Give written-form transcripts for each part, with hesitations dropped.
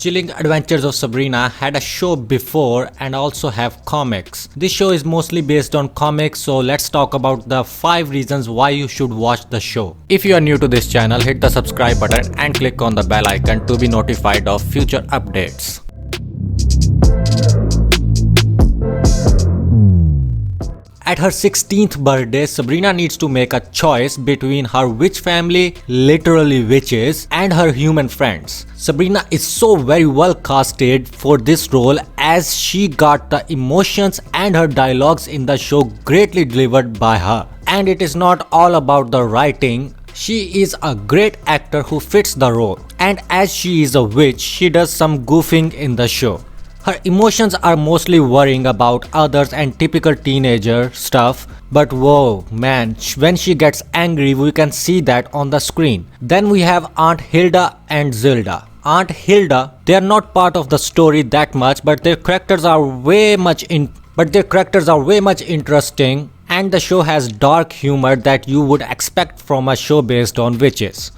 Chilling Adventures of Sabrina had a show before and also have comics. This show is mostly based on comics, so let's talk about the 5 reasons why you should watch the show. If you are new to this channel, hit the subscribe button and click on the bell icon to be notified of future updates. At her 16th birthday, Sabrina needs to make a choice between her witch family, literally witches, and her human friends. Sabrina is so very well casted for this role as she got the emotions and her dialogues in the show greatly delivered by her. And it is not all about the writing. She is a great actor who fits the role. And as she is a witch, she does some goofing in the show. Her emotions are mostly worrying about others and typical teenager stuff, but whoa man, when she gets angry we can see that on the screen. Then we have Aunt Hilda and Zilda. Aunt Hilda, they are not part of the story that much, but their characters are way much interesting, and the show has dark humor that you would expect from a show based on witches.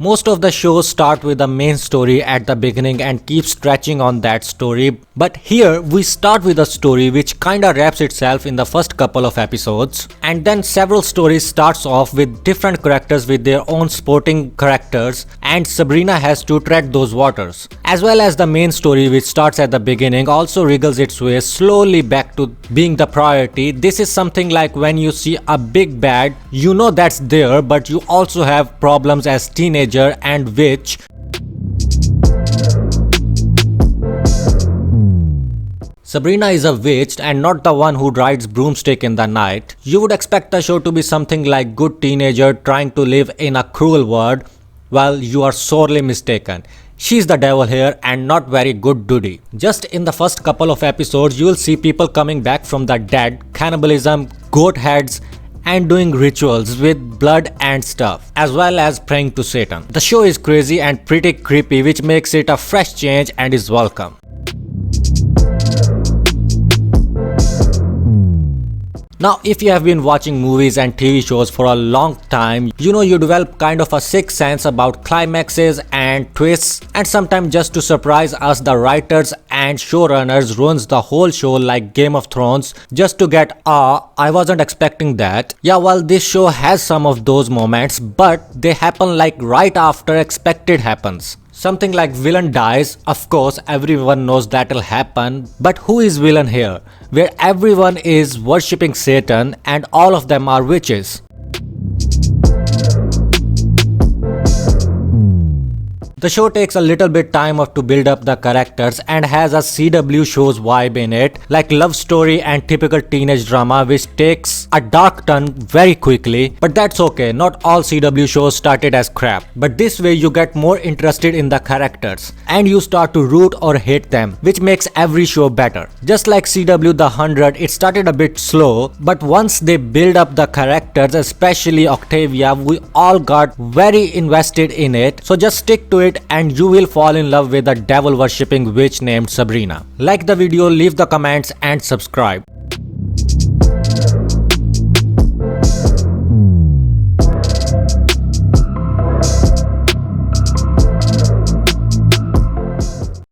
Most of the shows start with the main story at the beginning and keep stretching on that story, but here we start with a story which kinda wraps itself in the first couple of episodes, and then several stories starts off with different characters with their own supporting characters, and Sabrina has to tread those waters. As well as the main story which starts at the beginning also wriggles its way slowly back to being the priority. This is something like when you see a big bad, you know that's there, but you also have problems as teenagers and witch. Sabrina is a witch and not the one who rides broomstick in the night. You would expect the show to be something like good teenager trying to live in a cruel world. Well, you are sorely mistaken. She's the devil here and not very good duty. Just in the first couple of episodes, you will see people coming back from the dead, cannibalism, goat heads, and doing rituals with blood and stuff, as well as praying to Satan. The show is crazy and pretty creepy, which makes it a fresh change and is welcome. Now, if you have been watching movies and TV shows for a long time, you know you develop kind of a sixth sense about climaxes and twists, and sometimes just to surprise us, the writers and showrunners ruins the whole show like Game of Thrones just to get I wasn't expecting that. Yeah, well, this show has some of those moments, but they happen like right after expected happens. Something like villain dies, of course everyone knows that'll happen, but who is villain here? Where everyone is worshipping Satan and all of them are witches. The show takes a little bit time to build up the characters and has a CW shows vibe in it, like love story and typical teenage drama, which takes a dark turn very quickly, but that's okay. Not all CW shows started as crap, but this way you get more interested in the characters and you start to root or hate them, which makes every show better. Just like CW The 100, it started a bit slow, but once they build up the characters, especially Octavia, we all got very invested in it, so just stick to it and you will fall in love with a devil worshipping witch named Sabrina. Like the video, leave the comments and subscribe.